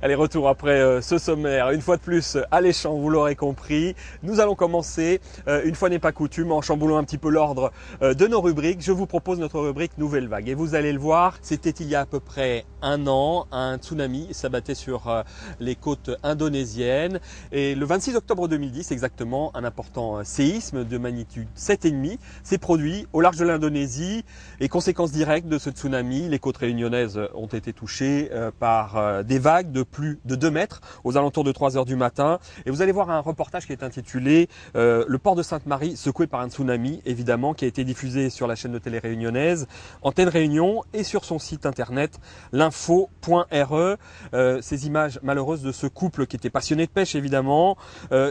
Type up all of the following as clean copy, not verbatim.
Allez, retour après ce sommaire, une fois de plus alléchant, vous l'aurez compris. Nous allons commencer, une fois n'est pas coutume, en chamboulant un petit peu l'ordre de nos rubriques. Je vous propose notre rubrique Nouvelle Vague. Et vous allez le voir, c'était il y a à peu près un an, un tsunami s'abattait sur les côtes indonésiennes. Et le 26 octobre 2010, exactement, un important séisme de magnitude 7,5 s'est produit au large de l'Indonésie. Et conséquence directe de ce tsunami, les côtes réunionnaises ont été touchées par des vagues de plus de 2 mètres aux alentours de 3 heures du matin. Et vous allez voir un reportage qui est intitulé Le port de Sainte-Marie secoué par un tsunami, évidemment, qui a été diffusé sur la chaîne de télé réunionnaise Antenne Réunion et sur son site internet l'info.re. Ces images malheureuses de ce couple qui était passionné de pêche, évidemment,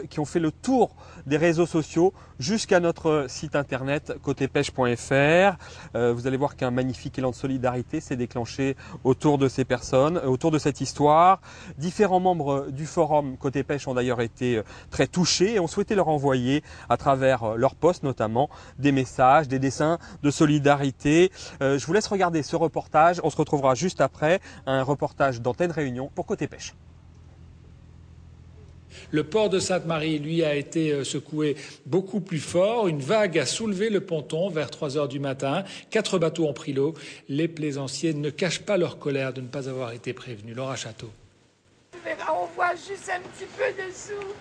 qui ont fait le tour des réseaux sociaux jusqu'à notre site internet côtépêche.fr. Vous allez voir qu'un magnifique élan de solidarité s'est déclenché autour de ces personnes, autour de cette histoire. Différents membres du forum Côté Pêche ont d'ailleurs été très touchés et ont souhaité leur envoyer, à travers leurs posts notamment, des messages, des dessins de solidarité. Je vous laisse regarder ce reportage. On se retrouvera juste après un reportage d'Antenne Réunion pour Côté Pêche. Le port de Sainte-Marie, lui, a été secoué beaucoup plus fort. Une vague a soulevé le ponton vers 3 heures du matin. 4 bateaux ont pris l'eau. Les plaisanciers ne cachent pas leur colère de ne pas avoir été prévenus. Laura Château. On voit juste un petit peu dessous.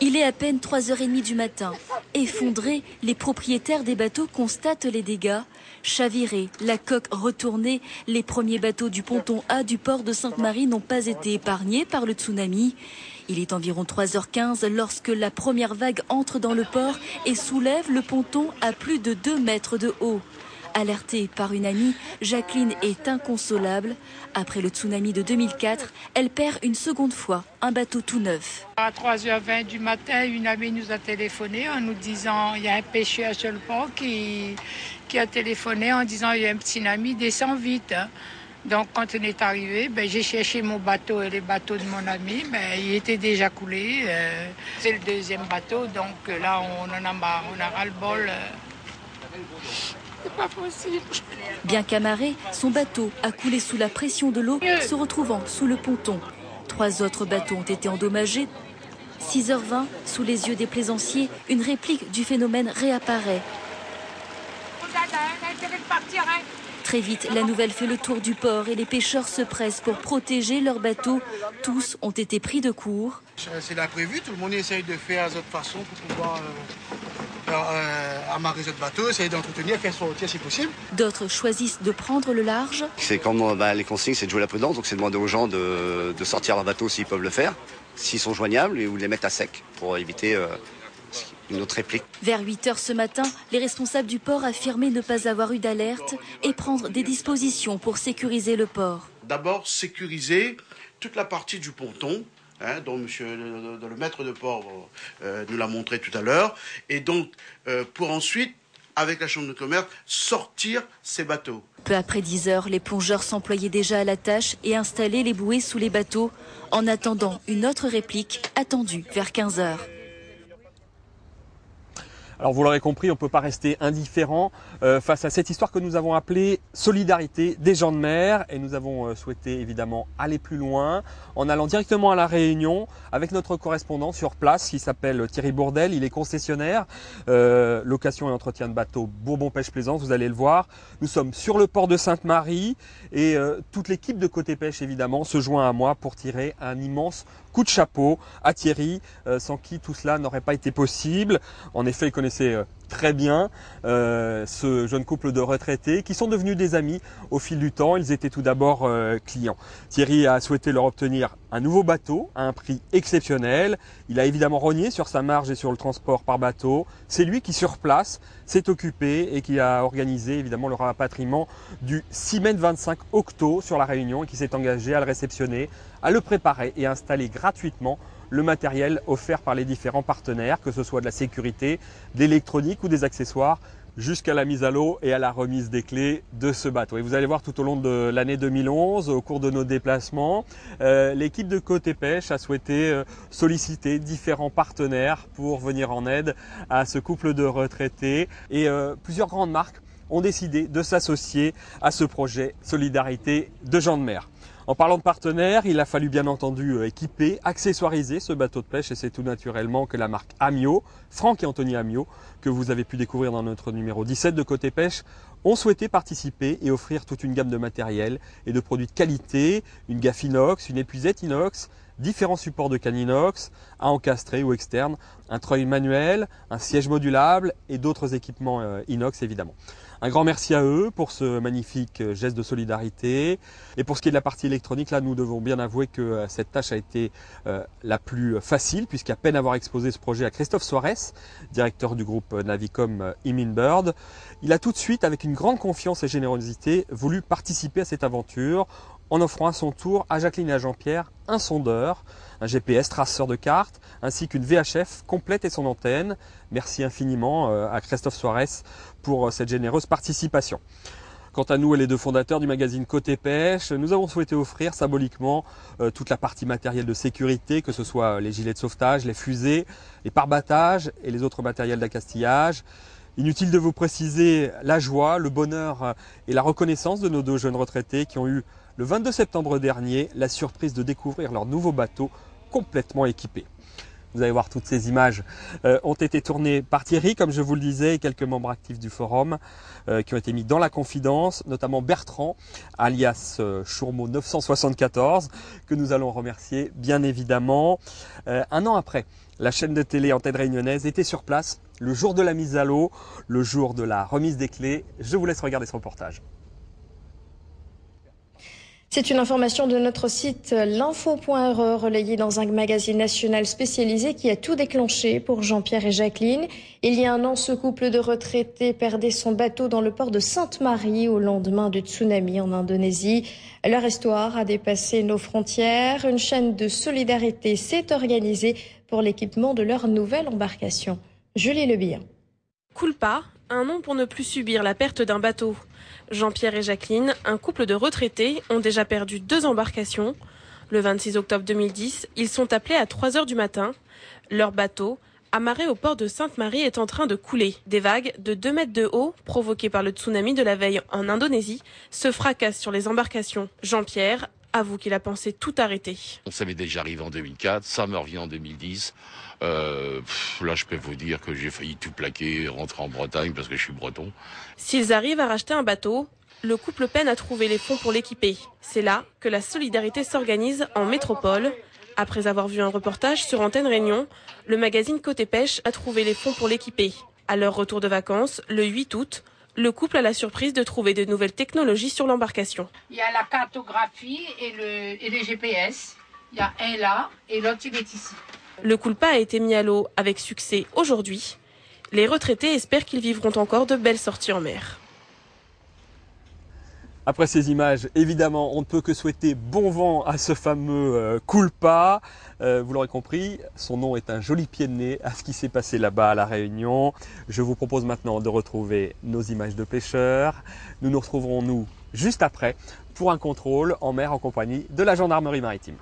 Il est à peine 3h30 du matin. Effondrés, les propriétaires des bateaux constatent les dégâts. Chavirés, la coque retournée, les premiers bateaux du ponton A du port de Sainte-Marie n'ont pas été épargnés par le tsunami. Il est environ 3h15 lorsque la première vague entre dans le port et soulève le ponton à plus de 2 mètres de haut. Alertée par une amie, Jacqueline est inconsolable. Après le tsunami de 2004, elle perd une seconde fois un bateau tout neuf. À 3h20 du matin, une amie nous a téléphoné en nous disant il y a un pêcheur sur le port qui a téléphoné en disant il y a un tsunami, descend vite. Donc quand on est arrivé, j'ai cherché mon bateau et les bateaux de mon ami, il était déjà coulé. C'est le deuxième bateau, donc là on en a marre, on a ras-le-bol. C'est pas possible. Bien qu'amarré, son bateau a coulé sous la pression de l'eau, se retrouvant sous le ponton. 3 autres bateaux ont été endommagés. 6h20, sous les yeux des plaisanciers, une réplique du phénomène réapparaît. Vous avez intérêt de partir, hein? Très vite, la nouvelle fait le tour du port et les pêcheurs se pressent pour protéger leurs bateaux. Tous ont été pris de court. C'est l'imprévu, tout le monde essaye de faire de cette façon pour pouvoir amarrer ce bateau, essayer d'entretenir, faire son routier si possible. D'autres choisissent de prendre le large. C'est comme les consignes, c'est de jouer la prudence, donc c'est demander aux gens de sortir leur bateau s'ils peuvent le faire, s'ils sont joignables, ou de les mettre à sec pour éviter une autre réplique. Vers 8h ce matin, les responsables du port affirmaient ne pas avoir eu d'alerte et prendre des dispositions pour sécuriser le port. D'abord, sécuriser toute la partie du ponton, dont le maître de port nous l'a montré tout à l'heure, et donc pour ensuite, avec la chambre de commerce, sortir ces bateaux. Peu après 10h, les plongeurs s'employaient déjà à la tâche et installaient les bouées sous les bateaux, en attendant une autre réplique attendue vers 15h. Alors vous l'aurez compris, on ne peut pas rester indifférent face à cette histoire que nous avons appelée Solidarité des gens de mer. Et nous avons souhaité évidemment aller plus loin en allant directement à La Réunion avec notre correspondant sur place qui s'appelle Thierry Bourdel. Il est concessionnaire, location et entretien de bateaux Bourbon Pêche Plaisance, vous allez le voir. Nous sommes sur le port de Sainte-Marie et toute l'équipe de Côté Pêche évidemment se joint à moi pour tirer un immense coup de chapeau à Thierry, sans qui tout cela n'aurait pas été possible. En effet, il connaissait très bien ce jeune couple de retraités qui sont devenus des amis au fil du temps. Ils étaient tout d'abord clients. Thierry a souhaité leur obtenir un nouveau bateau à un prix exceptionnel. Il a évidemment rogné sur sa marge et sur le transport par bateau. C'est lui qui sur place s'est occupé et qui a organisé évidemment le rapatriement du Siemens 25 Octo sur La Réunion et qui s'est engagé à le réceptionner, à le préparer et à installer gratuitement le matériel offert par les différents partenaires, que ce soit de la sécurité, de l'électronique ou des accessoires, jusqu'à la mise à l'eau et à la remise des clés de ce bateau. Et vous allez voir tout au long de l'année 2011, au cours de nos déplacements, l'équipe de Côté Pêche a souhaité solliciter différents partenaires pour venir en aide à ce couple de retraités. Et plusieurs grandes marques ont décidé de s'associer à ce projet Solidarité de gens de mer. En parlant de partenaires, il a fallu bien entendu équiper, accessoiriser ce bateau de pêche et c'est tout naturellement que la marque Amiot, Franck et Anthony Amiot, que vous avez pu découvrir dans notre numéro 17 de Côté Pêche, ont souhaité participer et offrir toute une gamme de matériel et de produits de qualité, une gaffe inox, une épuisette inox, différents supports de canne inox, à encastrer ou externe, un treuil manuel, un siège modulable et d'autres équipements inox évidemment. Un grand merci à eux pour ce magnifique geste de solidarité. Et pour ce qui est de la partie électronique, là nous devons bien avouer que cette tâche a été la plus facile puisqu'à peine avoir exposé ce projet à Christophe Soares, directeur du groupe Navicom Iminbird, il a tout de suite, avec une grande confiance et générosité, voulu participer à cette aventure en offrant à son tour à Jacqueline et à Jean-Pierre un sondeur, un GPS traceur de cartes, ainsi qu'une VHF complète et son antenne. Merci infiniment à Christophe Soares pour cette généreuse participation. Quant à nous et les deux fondateurs du magazine Côté Pêche, nous avons souhaité offrir symboliquement toute la partie matérielle de sécurité, que ce soit les gilets de sauvetage, les fusées, les pare-battages et les autres matériels d'accastillage. Inutile de vous préciser la joie, le bonheur et la reconnaissance de nos deux jeunes retraités qui ont eu le 22 septembre dernier la surprise de découvrir leur nouveau bateau complètement équipé. Vous allez voir, toutes ces images ont été tournées par Thierry, comme je vous le disais, et quelques membres actifs du forum qui ont été mis dans la confidence, notamment Bertrand, alias Chourmeau 974, que nous allons remercier bien évidemment. Un an après, la chaîne de télé Antenne Réunionnaise était sur place le jour de la mise à l'eau, le jour de la remise des clés. Je vous laisse regarder ce reportage. C'est une information de notre site l'info.re relayée dans un magazine national spécialisé qui a tout déclenché pour Jean-Pierre et Jacqueline. Il y a un an, ce couple de retraités perdait son bateau dans le port de Sainte-Marie au lendemain du tsunami en Indonésie. Leur histoire a dépassé nos frontières. Une chaîne de solidarité s'est organisée pour l'équipement de leur nouvelle embarcation. Julie Lebien. Culpa, un nom pour ne plus subir la perte d'un bateau. Jean-Pierre et Jacqueline, un couple de retraités, ont déjà perdu 2 embarcations. Le 26 octobre 2010, ils sont appelés à 3 heures du matin. Leur bateau, amarré au port de Sainte-Marie, est en train de couler. Des vagues de 2 mètres de haut, provoquées par le tsunami de la veille en Indonésie, se fracassent sur les embarcations. Jean-Pierre avoue qu'il a pensé tout arrêter. Ça m'est déjà arrivé en 2004, ça me revient en 2010. Là, je peux vous dire que j'ai failli tout plaquer, rentrer en Bretagne parce que je suis breton. S'ils arrivent à racheter un bateau, le couple peine à trouver les fonds pour l'équiper. C'est là que la solidarité s'organise en métropole. Après avoir vu un reportage sur Antenne Réunion, le magazine Côté Pêche a trouvé les fonds pour l'équiper. À leur retour de vacances, le 8 août, le couple a la surprise de trouver de nouvelles technologies sur l'embarcation. Il y a la cartographie et les GPS. Il y a un là et l'autre il est ici. Le Culpa a été mis à l'eau avec succès aujourd'hui. Les retraités espèrent qu'ils vivront encore de belles sorties en mer. Après ces images, évidemment, on ne peut que souhaiter bon vent à ce fameux Culpa. Vous l'aurez compris, son nom est un joli pied de nez à ce qui s'est passé là-bas à La Réunion. Je vous propose maintenant de retrouver nos images de pêcheurs. Nous nous retrouverons, nous, juste après, pour un contrôle en mer en compagnie de la gendarmerie maritime.